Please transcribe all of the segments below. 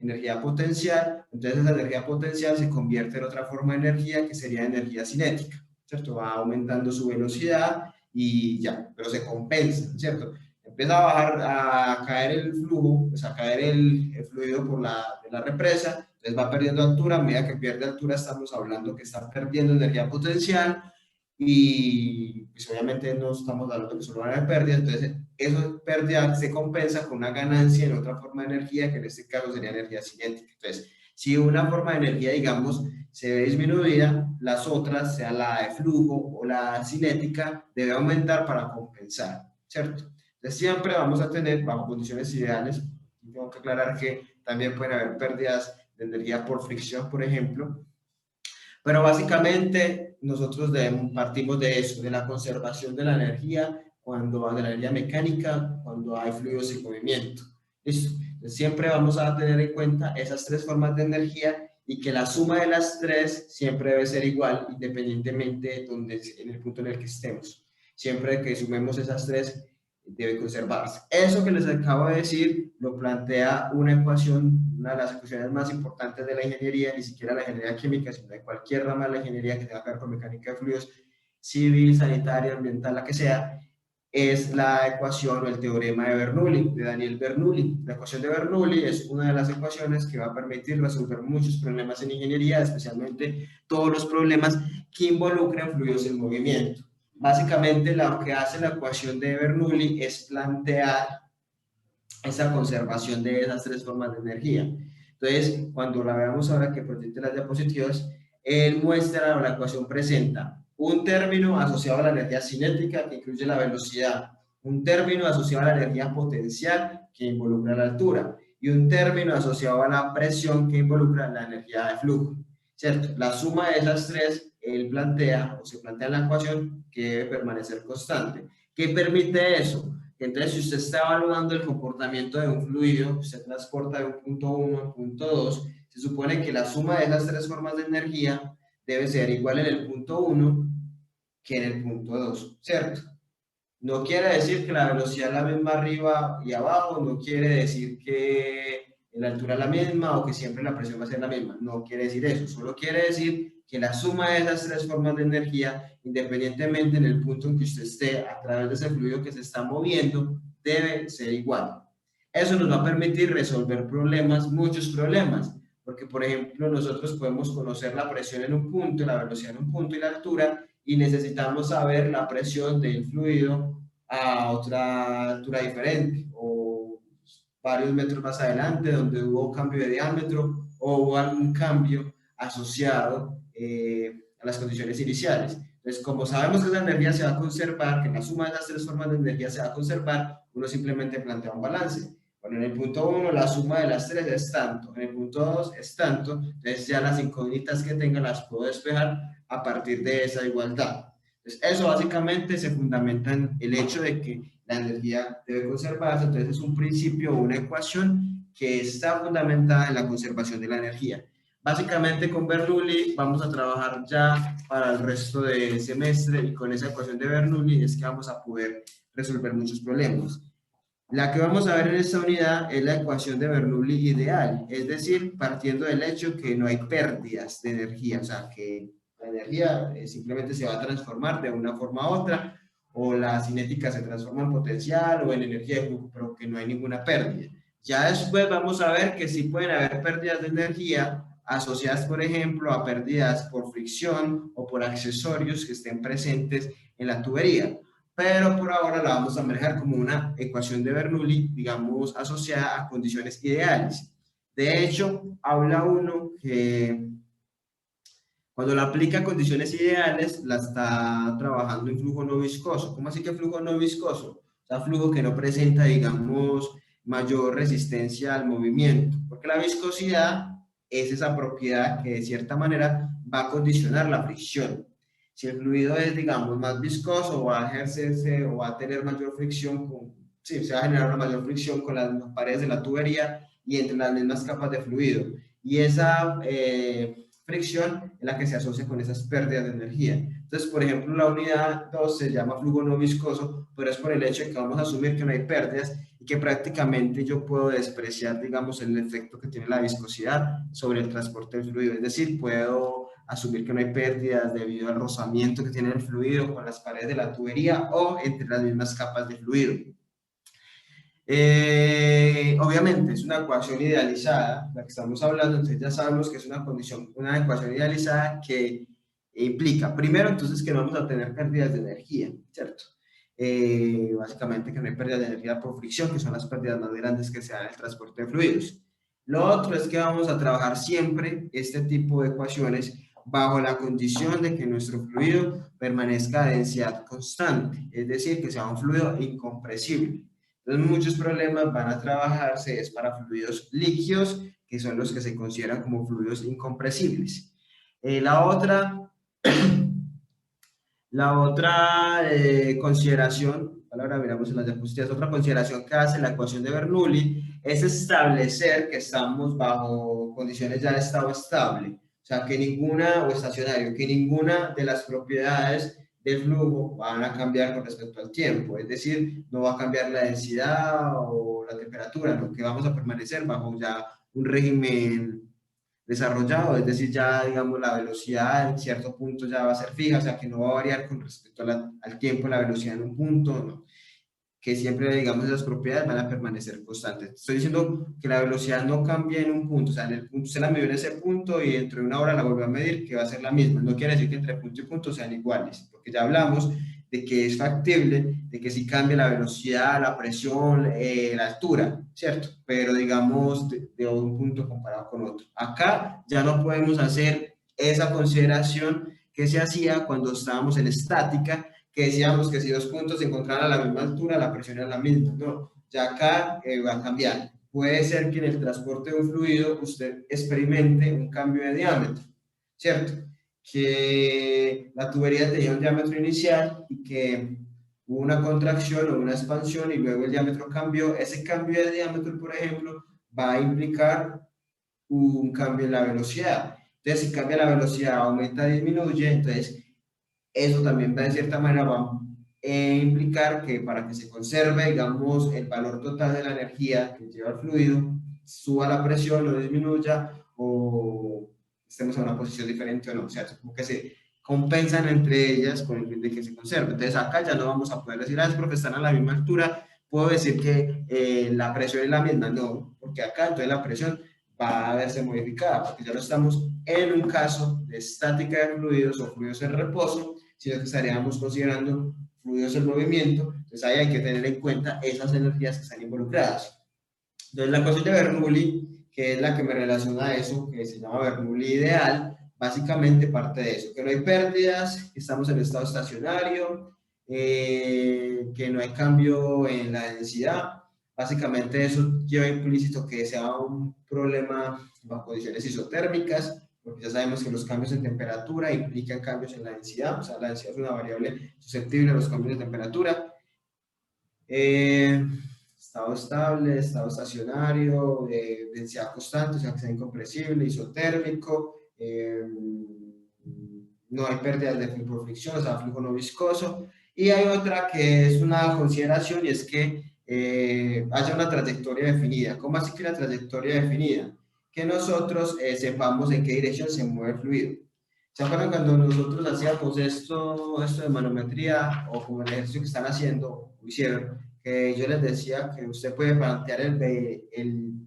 energía potencial, entonces esa energía potencial se convierte en otra forma de energía que sería energía cinética, ¿cierto? Va aumentando su velocidad y ya, pero se compensa, ¿cierto? Empieza a bajar, a caer el flujo, pues a caer el fluido de la represa, entonces va perdiendo altura, a medida que pierde altura estamos hablando que está perdiendo energía potencial y pues obviamente no estamos hablando que solo van a haber pérdidas, entonces esa pérdida se compensa con una ganancia en otra forma de energía, que en este caso sería energía cinética. Entonces, si una forma de energía, digamos, se ve disminuida, las otras, sea la de flujo o la cinética, debe aumentar para compensar, ¿cierto? Entonces, siempre vamos a tener, bajo condiciones ideales, tengo que aclarar que también pueden haber pérdidas de energía por fricción, por ejemplo, pero básicamente nosotros partimos de eso, de la conservación de la energía, de la energía mecánica, cuando hay fluidos en movimiento. ¿Listo? Entonces, siempre vamos a tener en cuenta esas tres formas de energía y que la suma de las tres siempre debe ser igual, independientemente en el punto en el que estemos. Siempre que sumemos esas tres, debe conservarse. Eso que les acabo de decir lo plantea una ecuación, una de las ecuaciones más importantes de la ingeniería, ni siquiera la ingeniería química, sino de cualquier rama de la ingeniería que tenga que ver con mecánica de fluidos, civil, sanitaria, ambiental, la que sea, es la ecuación o el teorema de Bernoulli, de Daniel Bernoulli. La ecuación de Bernoulli es una de las ecuaciones que va a permitir resolver muchos problemas en ingeniería, especialmente todos los problemas que involucran fluidos en movimiento. Básicamente lo que hace la ecuación de Bernoulli es plantear esa conservación de esas tres formas de energía. Entonces, cuando la veamos ahora que proyecte las diapositivas, él muestra, o la ecuación presenta un término asociado a la energía cinética que incluye la velocidad, un término asociado a la energía potencial que involucra la altura y un término asociado a la presión que involucra la energía de flujo, ¿cierto? La suma de esas tres, él plantea, o se plantea en la ecuación, que debe permanecer constante. ¿Qué permite eso? Entonces, si usted está evaluando el comportamiento de un fluido, usted transporta de un punto 1 a un punto 2, se supone que la suma de esas tres formas de energía debe ser igual en el punto 1 que en el punto 2, ¿cierto? No quiere decir que la velocidad es la misma arriba y abajo, no quiere decir que la altura es la misma o que siempre la presión va a ser la misma, no quiere decir eso, solo quiere decir que la suma de esas tres formas de energía, independientemente en el punto en que usted esté a través de ese fluido que se está moviendo, debe ser igual. Eso nos va a permitir resolver problemas, muchos problemas, porque por ejemplo nosotros podemos conocer la presión en un punto, la velocidad en un punto y la altura, y necesitamos saber la presión del fluido a otra altura diferente o varios metros más adelante donde hubo cambio de diámetro o hubo algún cambio asociado a las condiciones iniciales. Entonces, como sabemos que la energía se va a conservar, que la suma de las tres formas de energía se va a conservar, uno simplemente plantea un balance. Bueno, en el punto 1 la suma de las tres es tanto, en el punto 2 es tanto, entonces ya las incógnitas que tenga las puedo despejar a partir de esa igualdad. Entonces, eso básicamente se fundamenta en el hecho de que la energía debe conservarse, entonces es un principio o una ecuación que está fundamentada en la conservación de la energía. Básicamente con Bernoulli vamos a trabajar ya para el resto del semestre y con esa ecuación de Bernoulli es que vamos a poder resolver muchos problemas. La que vamos a ver en esta unidad es la ecuación de Bernoulli ideal, es decir, partiendo del hecho que no hay pérdidas de energía, o sea, que la energía simplemente se va a transformar de una forma a otra, o la cinética se transforma en potencial o en energía de flujo, pero que no hay ninguna pérdida. Ya después vamos a ver que sí pueden haber pérdidas de energía asociadas, por ejemplo, a pérdidas por fricción o por accesorios que estén presentes en la tubería, pero por ahora la vamos a manejar como una ecuación de Bernoulli, digamos, asociada a condiciones ideales. De hecho, habla uno que cuando la aplica a condiciones ideales, la está trabajando en flujo no viscoso. ¿Cómo así que flujo no viscoso? O sea, flujo que no presenta, digamos, mayor resistencia al movimiento, porque la viscosidad es esa propiedad que de cierta manera va a condicionar la fricción. Si el fluido es, digamos, más viscoso, va a ejercerse o va a tener mayor fricción sí, se va a generar una mayor fricción con las paredes de la tubería y entre las mismas capas de fluido. Y esa fricción es la que se asocia con esas pérdidas de energía. Entonces, por ejemplo, la unidad 2 se llama flujo no viscoso, pero es por el hecho de que vamos a asumir que no hay pérdidas y que prácticamente yo puedo despreciar, digamos, el efecto que tiene la viscosidad sobre el transporte del fluido. Es decir, puedo asumir que no hay pérdidas debido al rozamiento que tiene el fluido con las paredes de la tubería o entre las mismas capas de fluido. Obviamente es una ecuación idealizada, la que estamos hablando, entonces ya sabemos que es una condición, una ecuación idealizada que implica, primero, entonces que no vamos a tener pérdidas de energía, ¿cierto? Básicamente que no hay pérdidas de energía por fricción, que son las pérdidas más grandes que se dan en el transporte de fluidos. Lo otro es que vamos a trabajar siempre este tipo de ecuaciones bajo la condición de que nuestro fluido permanezca a densidad constante, es decir, que sea un fluido incompresible. Entonces, muchos problemas van a trabajarse es para fluidos líquidos, que son los que se consideran como fluidos incompresibles. La otra consideración, ahora miramos en las diapositivas, otra consideración que hace la ecuación de Bernoulli es establecer que estamos bajo condiciones ya de estado estable, o sea, que ninguna, o estacionario, que ninguna de las propiedades del flujo van a cambiar con respecto al tiempo, es decir, no va a cambiar la densidad o la temperatura, lo que vamos a permanecer bajo ya un régimen desarrollado, es decir, ya digamos la velocidad en cierto punto ya va a ser fija, o sea que no va a variar con respecto a al tiempo, la velocidad en un punto, no, que siempre digamos esas propiedades van a permanecer constantes. Estoy diciendo que la velocidad no cambia en un punto, o sea, en el punto se la midió en ese punto y dentro de una hora la vuelve a medir, que va a ser la misma, no quiere decir que entre punto y punto sean iguales, porque ya hablamos de que es factible, de que si cambia la velocidad, la presión, la altura, ¿cierto? Pero digamos de un punto comparado con otro. Acá ya no podemos hacer esa consideración que se hacía cuando estábamos en estática, que decíamos que si dos puntos se encontraran a la misma altura, la presión era la misma. No, ya acá va a cambiar. Puede ser que en el transporte de un fluido usted experimente un cambio de diámetro, ¿cierto? Que la tubería tenía un diámetro inicial y que hubo una contracción o una expansión y luego el diámetro cambió. Ese cambio de diámetro, por ejemplo, va a implicar un cambio en la velocidad. Entonces, si cambia la velocidad, aumenta, disminuye, entonces eso también va de cierta manera va a implicar que para que se conserve, digamos, el valor total de la energía que lleva el fluido, suba la presión o disminuya o estemos en una posición diferente o no. O sea, como que se compensan entre ellas con el fin de que se conserve. Entonces acá ya no vamos a poder decir, es porque están a la misma altura, puedo decir que la presión es la misma. No, porque acá entonces la presión va a verse modificada, porque ya no estamos en un caso de estática de fluidos o fluidos en reposo, sino que estaríamos considerando fluidos en movimiento. Entonces ahí hay que tener en cuenta esas energías que están involucradas. Entonces la ecuación de Bernoulli, que es la que me relaciona a eso, que se llama Bernoulli ideal, básicamente parte de eso, que no hay pérdidas, que estamos en estado estacionario, que no hay cambio en la densidad. Básicamente eso lleva implícito que sea un problema bajo condiciones isotérmicas, porque ya sabemos que los cambios en temperatura implican cambios en la densidad, o sea, la densidad es una variable susceptible a los cambios de temperatura. Estado estable, estado estacionario, densidad constante, o sea, que sea incompresible, isotérmico, no hay pérdidas de flujo fricción, o sea, flujo no viscoso. Y hay otra que es una consideración y es que haya una trayectoria definida. ¿Cómo así que una trayectoria definida? Que nosotros sepamos en qué dirección se mueve el fluido. ¿Se acuerdan cuando nosotros hacíamos esto de manometría o como el ejercicio que están haciendo o hicieron? Que yo les decía que usted puede plantear el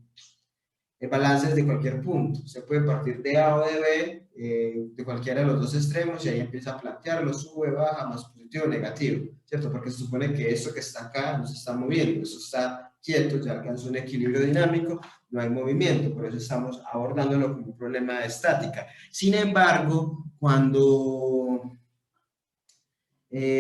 balance desde cualquier punto. Se puede partir de A o de B, de cualquiera de los dos extremos, y ahí empieza a plantearlo, sube, baja, más positivo o negativo, ¿cierto? Porque se supone que esto que está acá no se está moviendo, eso está quieto, ya alcanzó un equilibrio dinámico, no hay movimiento, por eso estamos abordándolo como un problema de estática. Sin embargo, cuando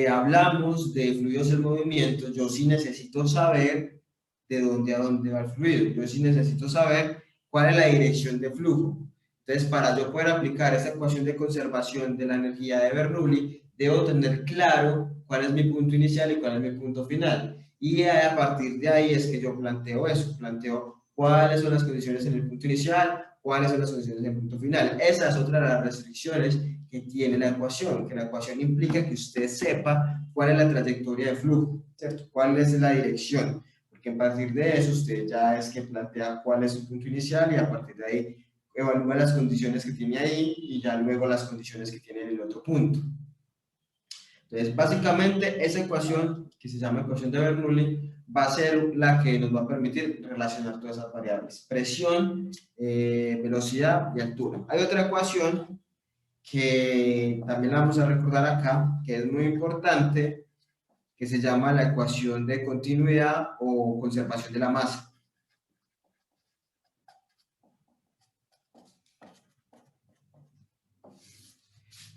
hablamos de fluidos en movimiento, yo sí necesito saber de dónde a dónde va el fluido, yo sí necesito saber cuál es la dirección de flujo. Entonces, para yo poder aplicar esta ecuación de conservación de la energía de Bernoulli, debo tener claro cuál es mi punto inicial y cuál es mi punto final. Y a partir de ahí es que yo planteo eso, planteo cuáles son las condiciones en el punto inicial, cuáles son las condiciones en el punto final. Esa es otra de las restricciones que tiene la ecuación, que la ecuación implica que usted sepa cuál es la trayectoria de flujo, ¿cierto? Cuál es la dirección, porque a partir de eso usted ya es que plantea cuál es su punto inicial y a partir de ahí evalúa las condiciones que tiene ahí y ya luego las condiciones que tiene en el otro punto. Entonces, básicamente, esa ecuación, que se llama ecuación de Bernoulli, va a ser la que nos va a permitir relacionar todas esas variables: presión, velocidad y altura. Hay otra ecuación que también la vamos a recordar acá, que es muy importante, que se llama la ecuación de continuidad o conservación de la masa.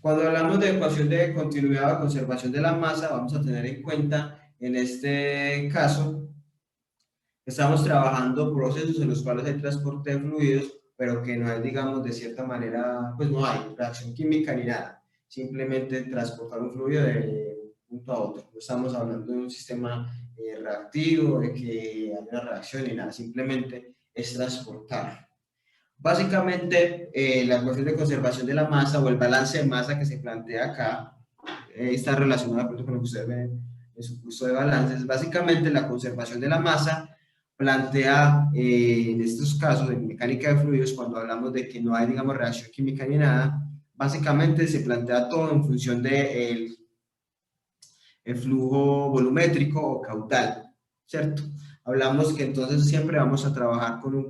Cuando hablamos de ecuación de continuidad o conservación de la masa, vamos a tener en cuenta, en este caso, estamos trabajando procesos en los cuales hay transporte de fluidos, pero que no hay, digamos, de cierta manera, pues no hay reacción química ni nada. Simplemente transportar un fluido de un punto a otro. No estamos hablando de un sistema reactivo, de que hay una reacción ni nada. Simplemente es transportar. Básicamente, la ecuación de conservación de la masa o el balance de masa que se plantea acá está relacionada con lo que usted ve en su curso de balances. Básicamente, la conservación de la masa plantea, en estos casos, en mecánica de fluidos, cuando hablamos de que no hay, digamos, reacción química ni nada, básicamente se plantea todo en función del el flujo volumétrico o caudal, ¿cierto? Hablamos que entonces siempre vamos a trabajar con un